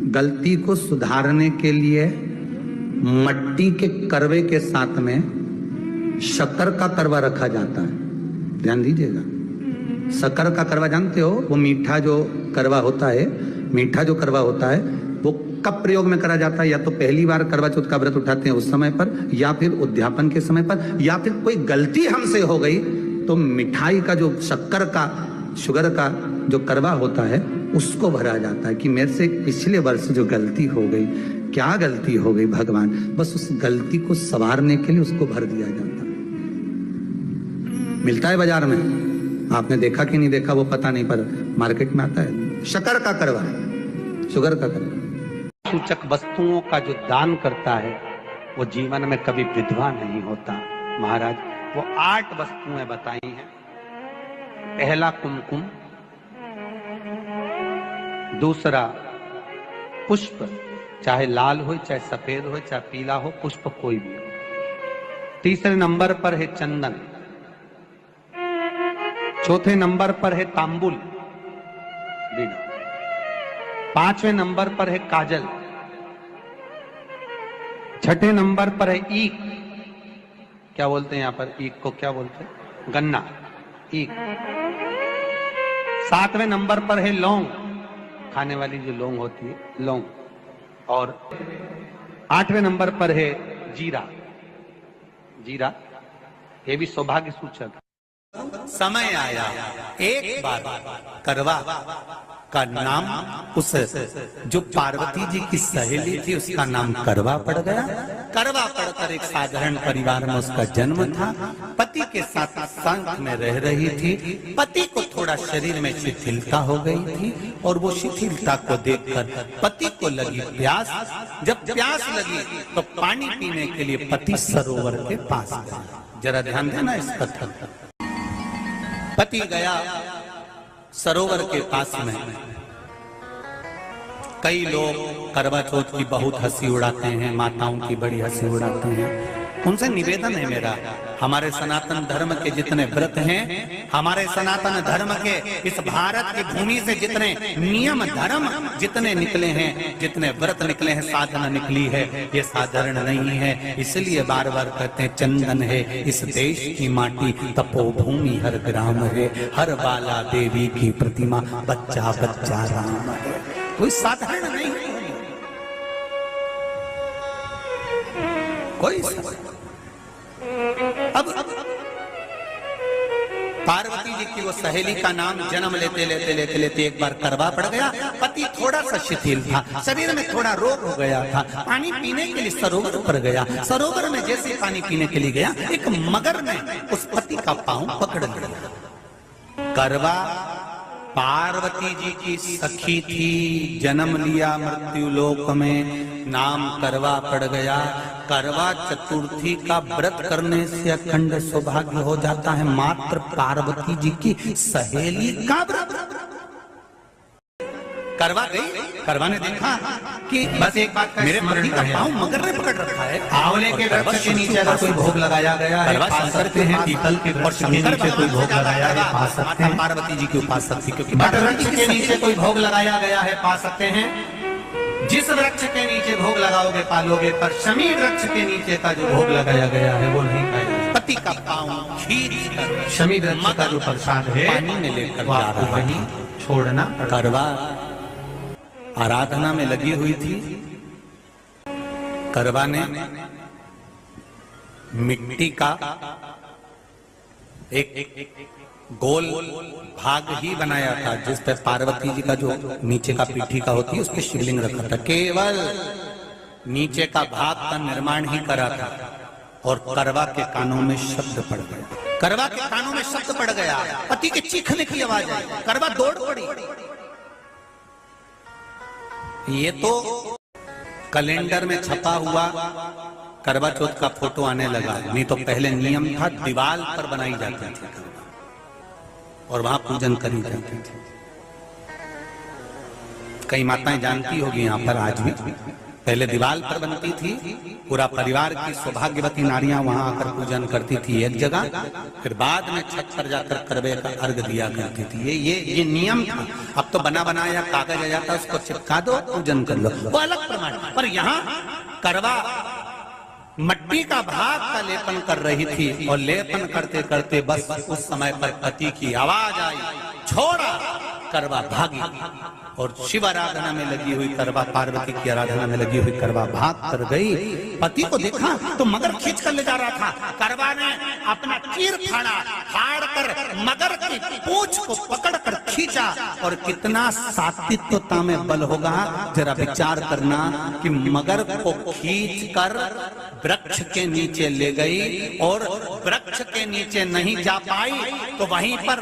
गलती को सुधारने के लिए मट्टी के करवे के साथ में शक्कर का करवा रखा जाता है। ध्यान दीजिएगा, शक्कर का करवा जानते हो, वो मीठा जो करवा होता है, मीठा जो करवा होता है वो कब प्रयोग में करा जाता है? या तो पहली बार करवा चौथ का व्रत उठाते हैं उस समय पर, या फिर उद्यापन के समय पर, या फिर कोई गलती हमसे हो गई तो मिठाई का जो शक्कर का, शुगर का जो करवा होता है उसको भरा जाता है कि मेरे से पिछले वर्ष जो गलती हो गई, क्या गलती हो गई भगवान, बस उस गलती को संवारने के लिए उसको भर दिया जाता है। मिलता है बाजार में, आपने देखा कि नहीं देखा वो पता नहीं, पर मार्केट में आता है शक्कर का करवा, शुगर का करवा। सूचक वस्तुओं का जो दान करता है वो जीवन में कभी विधवा नहीं होता। महाराज वो 8 वस्तुएं बताई हैं। पहला कुमकुम, दूसरा पुष्प, चाहे लाल हो चाहे सफेद हो चाहे पीला हो, पुष्प कोई भी हो। तीसरे नंबर पर है चंदन, चौथे नंबर पर है तांबुल, पांचवें नंबर पर है काजल, छठे नंबर पर है ईख, क्या बोलते हैं यहां पर ईख को, क्या बोलते हैं, गन्ना, ईख। सातवें नंबर पर है लौंग, खाने वाली जो लौंग होती है, लौंग। और 8वें नंबर पर है जीरा, जीरा ये भी सौभाग्य सूचक। समय आया एक बार करवा का नाम, उस जो पार्वती जी की सहेली थी उसका नाम करवा पड़ गया। करवा पड़कर एक साधारण परिवार में उसका जन्म था। पति के साथ संग में रह रही थी। पति को थोड़ा शरीर में शिथिलता हो गई थी और वो शिथिलता को देखकर पति को लगी प्यास। जब प्यास लगी तो पानी पीने के लिए पति सरोवर के पास गया। जरा ध्यान देना इस कथन पर। पति गया सरोवर के पास में। कई लोग करवा चौथ की बहुत हंसी उड़ाते हैं, माताओं की बड़ी हंसी उड़ाते हैं। उनसे निवेदन है मेरा, हमारे सनातन धर्म के जितने व्रत हैं, हमारे सनातन धर्म के इस भारत की भूमि से जितने नियम धर्म जितने निकले हैं, जितने व्रत निकले हैं, साधना निकली है, ये साधारण नहीं है। इसलिए बार बार कहते हैं चंदन है इस देश की माटी, तपोभूमि हर ग्राम है, हर बाला देवी की प्रतिमा, बच्चा बच्चा राम है। कोई साधारण नहीं, कोई अब पार्वती जी की वो सहेली का नाम जन्म लेते लेते लेते लेते एक बार करवा पड़ गया। पति थोड़ा सा शिथिल था, शरीर में थोड़ा रोग हो गया था। पानी पीने के लिए सरोवर पर गया। सरोवर में जैसे पानी पीने के लिए गया, एक मगर ने उस पति का पांव पकड़ लिया। करवा पार्वती जी की सखी थी, जन्म लिया मृत्यु लोक में, नाम करवा पड़ गया। करवा चतुर्थी का व्रत करने से अखंड सौभाग्य हो जाता है। मात्र पार्वती जी की सहेली का व्रत। करवा गई, करवा ने देखा कि बस एक बात, मेरे पति का पांव मगर ने पकड़ रखा है। आंवले के वृक्ष के नीचे अगर कोई भोग लगाया गया है पा सकते हैं, पीपल के वृक्ष के नीचे कोई भोग लगाया है पा सकते हैं। पार्वती जी की उपासक थी, क्योंकि वट वृक्ष के नीचे कोई भोग लगाया गया है पा सकते हैं। जिस वृक्ष के नीचे भोग लगाओगे पालोगे, पर शमी वृक्ष के नीचे का जो भोग लगाया गया है वो नहीं पाएगा। पति का पांव खींच शमी वृक्ष का जो प्रसाद है पानी में लेकर जा रहा है, छोड़ना। करवा आराधना में लगी हुई थी। करवा ने मिट्टी का एक गोल भाग ही बनाया था, जिस पे पार्वती जी का जो नीचे का पीठी का होती है उस पे शिवलिंग रखा था। केवल नीचे का भाग का निर्माण ही करा था और करवा के कानों में शब्द पड़ गया। करवा के कानों में शब्द पड़ गया, पति के चीखने की आवाज आई। करवा दौड़ पड़ी। ये तो कैलेंडर में छपा हुआ करवा चौथ का फोटो आने लगा, नहीं तो पहले नियम था दीवार पर बनाई जाती थी और वहां पूजन करी जाती थी। कई माताएं जानती होगी यहाँ पर आज भी, पहले दीवार पर बनती थी, पूरा परिवार की सौभाग्यवती नारियां वहां आकर पूजन करती थी एक जगह, फिर बाद में छत पर जाकर करवे का अर्घ दिया करती थी। ये नियम था। अब तो बना बनाया कागज आ जाता, उसको चिपका दो, पूजन कर लो, वो अलग प्रमाण। पर यहाँ करवा मट्टी का भाग का लेपन कर रही थी, और लेपन करते करते बस उस समय पर पति की आवाज आई, छोड़ा, करवा भागी। और शिव आराधना में लगी हुई करवा, पार्वती की आराधना में लगी हुई करवा भाग कर गई। पति को देखा तो मगर खींच कर ले जा रहा था। करवा ने अपना तीर फाड़ा, फाड़ कर मगर की पूंछ को पकड़ कर खींचा। और कितना सात्विकता में बल होगा, जरा विचार करना कि मगर को खींच कर वृक्ष के नीचे ले गई, और वृक्ष के नीचे नहीं जा पाई तो वहीं पर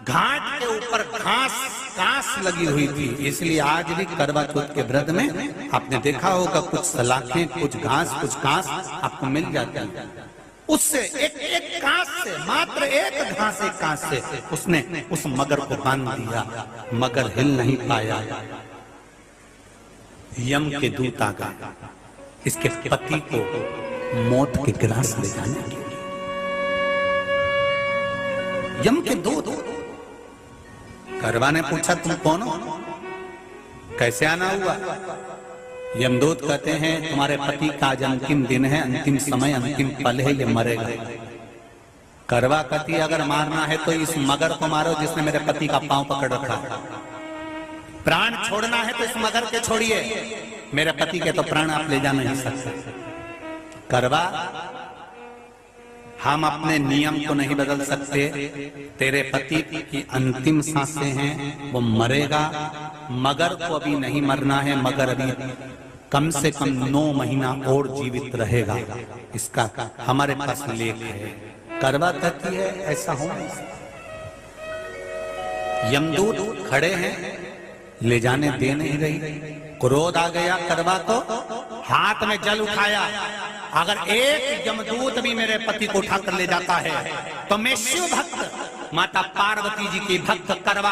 घाट के ऊपर घास लगी हुई थी। इसलिए आज भी करवा चौथ के व्रत में आपने देखा होगा कुछ सलाखें, कुछ घास आपको मिल जाती है। उससे एक घास से, मात्र एक घास, एक घास से उसने उस मगर को बांध दिया। मगर हिल नहीं पाया। यम के दूत आ गए इसके पति को मौत के ग्रास ले जाने के लिए। यम के दूत। करवा ने पूछा, तुम कौन हो, कैसे आना हुआ? यमदूत कहते हैं, तुम्हारे पति का आज अंतिम दिन है, अंतिम समय, अंतिम पल है, ये मरेगा। करवा कहती, अगर मारना है तो इस मगर को मारो जिसने मेरे पति का पांव पकड़ रखा। प्राण छोड़ना है तो इस मगर के छोड़िए, मेरे पति के तो प्राण आप ले जा नहीं सकते। करवा, हम अपने नियम को नहीं बदल सकते। तेरे पति की अंतिम सांसें हैं, वो मरेगा। मगर को अभी नहीं मरना है, मगर अभी कम से कम 9 महीना और जीवित रहेगा। इसका हमारे पास लेख है। करवा कहती है, ऐसा हो नहीं सकता। यमदूत खड़े हैं, ले जाने दे नहीं रही। क्रोध आ गया करवा को, हाथ में जल उठाया। अगर एक यमदूत भी मेरे पति को उठाकर ले जाता है तो मैं शिव भक्त माता पार्वती जी की भक्त करवा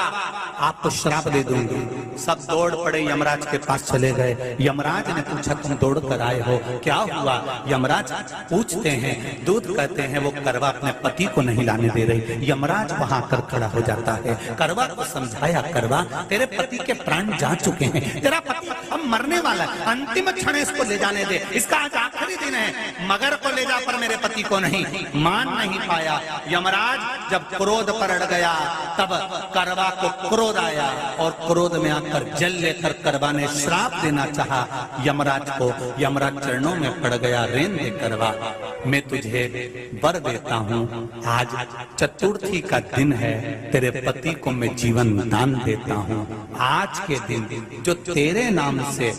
आपको श्राप दे दूंगी। सब दौड़ पड़े, यमराज के पास चले गए। यमराज ने पूछा, तुम दौड़ कर आए हो, क्या हुआ? यमराज पूछते हैं, दूत कहते हैं, वो करवा अपने पति को नहीं लाने दे रही। यमराज वहां कर खड़ा हो जाता है। करवा को समझाया, करवा तेरे पति के प्राण जा चुके हैं, तेरा पति अब मरने वाला है, अंतिम क्षण इसको ले जाने दे, इसका आज आखिरी दिन है। मगर को ले जा पर मेरे पति को नहीं। मान नहीं पाया। यमराज जब क्रोध पर अड़ गया तब करवा को क्रोध आया, और क्रोध में आकर जल लेकर करवा ने श्राप देना चाहा यमराज को। यमराज चरणों में पड़ गया, रेन दे करवा, मैं तुझे वर देता हूँ, आज चतुर्थी का दिन है, तेरे पति को मैं जीवन दान देता हूँ। आज के दिन जो तेरे नाम से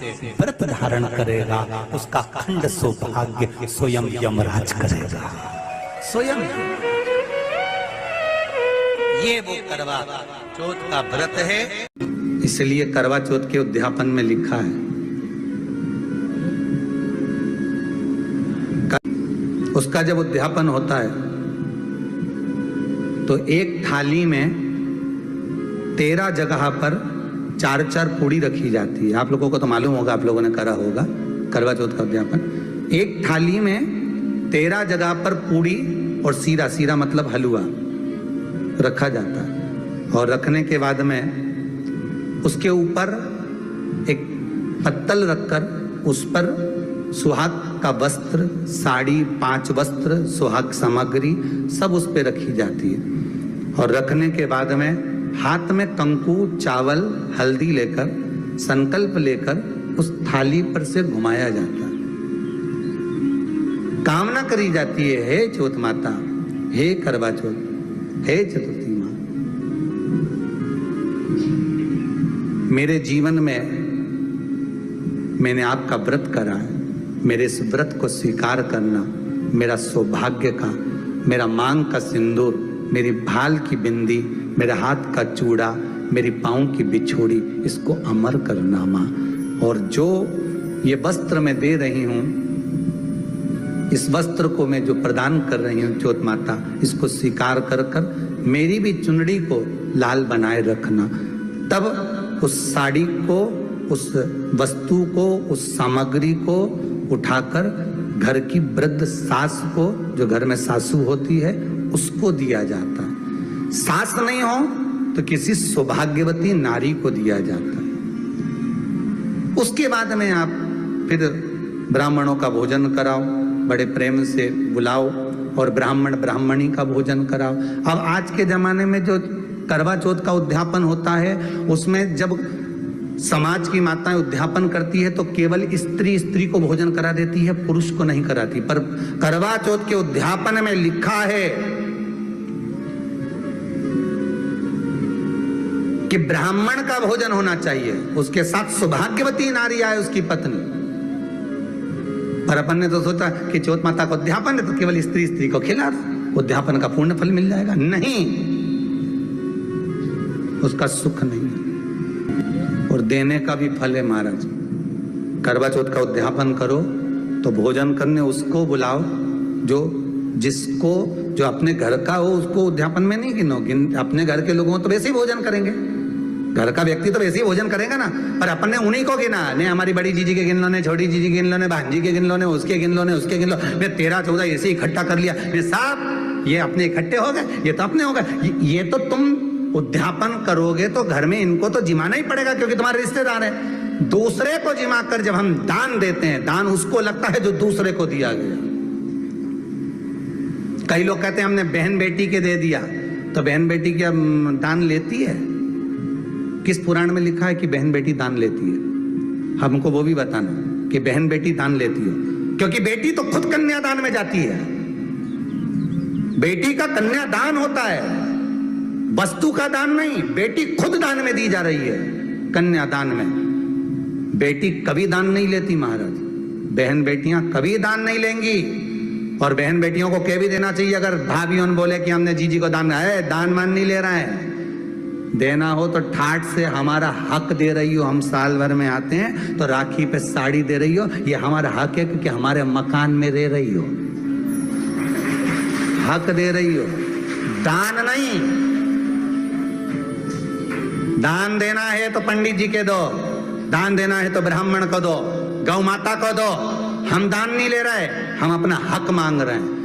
व्रत धारण करेगा उसका खंड सौभाग्य स्वयं यमराज करेगा। स्वयं ये वो करवा चौथ का व्रत है। इसलिए करवा चौथ के उद्यापन में लिखा है, उसका जब उद्यापन होता है तो एक थाली में 13 जगह पर 4-4 पूड़ी रखी जाती है। आप लोगों को तो मालूम होगा, आप लोगों ने करा होगा करवा चौथ का उद्यापन। एक थाली में 13 जगह पर पूड़ी और सीरा मतलब हलवा रखा जाता है। और रखने के बाद में उसके ऊपर एक पत्तल रखकर उस पर सुहाग का वस्त्र, साड़ी, 5 वस्त्र, सुहाग सामग्री सब उस पर रखी जाती है। और रखने के बाद में हाथ में कंकु, चावल, हल्दी लेकर, संकल्प लेकर उस थाली पर से घुमाया जाता है। कामना करी जाती है, हे चौथ माता, हे करवा चौथ, हे चतुर्थी माँ, मेरे जीवन में मैंने आपका व्रत करा है, मेरे इस व्रत को स्वीकार करना, मेरा सौभाग्य का, मेरा मांग का सिंदूर, मेरी भाल की बिंदी, मेरे हाथ का चूड़ा, मेरी पाँव की बिछोड़ी, इसको अमर करना माँ। और जो ये वस्त्र मैं दे रही हूँ, इस वस्त्र को मैं जो प्रदान कर रही हूँ चौथ माता, इसको स्वीकार कर कर मेरी भी चुनड़ी को लाल बनाए रखना। तब उस साड़ी को, उस वस्तु को, उस सामग्री को उठाकर घर की वृद्ध सास को, जो घर में सासू होती है, उसको दिया जाता है। सास नहीं हो तो किसी सौभाग्यवती नारी को दिया जाता है। उसके बाद में आप फिर ब्राह्मणों का भोजन कराओ, बड़े प्रेम से बुलाओ और ब्राह्मण ब्राह्मणी का भोजन कराओ। अब आज के जमाने में जो करवा चौथ का उद्यापन होता है, उसमें जब समाज की माताएं उद्यापन करती है तो केवल स्त्री को भोजन करा देती है, पुरुष को नहीं कराती। पर करवा चौथ के उद्यापन में लिखा है कि ब्राह्मण का भोजन होना चाहिए, उसके साथ सौभाग्यवती नारी आए, उसकी पत्नी। पर अपन ने तो सोचा कि चौथ माता का उद्यापन है तो केवल स्त्री को खिला दो, उद्यापन का पूर्ण फल मिल जाएगा। नहीं, उसका सुख नहीं और देने का भी फल है महाराज। करवा चौथ का उद्यापन करो तो भोजन करने उसको बुलाओ जो अपने घर का हो, उसको उद्यापन में नहीं गिनो। अपने घर के लोगों तो वैसे ही भोजन करेंगे, घर का व्यक्ति तो वैसे ही भोजन करेगा ना, पर अपन ने उन्हीं को गिना। ने हमारी बड़ी जीजी के गिन लो, ने छोटी जीजी के गिन लो, ने भांजी के गिन लो, ने उसके गिन लो, ने उसके गिन लो, ने 13-14 ऐसे ही इकट्ठा कर लिया। साहब ये अपने इकट्ठे हो गए, ये तो अपने हो गए। ये तो तुम उद्यापन करोगे तो घर में इनको तो जिमाना ही पड़ेगा क्योंकि तुम्हारे रिश्तेदार हैं। दूसरे को जिमा कर जब हम दान देते हैं, दान उसको लगता है जो दूसरे को दिया गया। कई लोग कहते हैं हमने बहन बेटी के दे दिया, तो बहन बेटी क्या दान लेती है? किस पुराण में लिखा है कि बहन बेटी दान लेती है? हमको वो भी बताना कि बहन बेटी दान लेती हो, क्योंकि बेटी तो खुद कन्यादान में जाती है। बेटी का कन्यादान होता है, वस्तु का दान नहीं। बेटी खुद दान में दी जा रही है, कन्यादान में। बेटी कभी दान नहीं लेती महाराज, बहन बेटियां कभी दान नहीं लेंगी। और बहन बेटियों को कह भी देना चाहिए, अगर भाभियों बोले कि हमने जीजी को दान है, दान मान नहीं ले रहा है। देना हो तो ठाठ से हमारा हक दे रही हो। हम साल भर में आते हैं तो राखी पे साड़ी दे रही हो, ये हमारा हक है क्योंकि हमारे मकान में रह रही हो, हक दे रही हो, दान नहीं। दान देना है तो पंडित जी के दो, दान देना है तो ब्राह्मण को दो, गौ माता को दो। हम दान नहीं ले रहे, हम अपना हक मांग रहे हैं।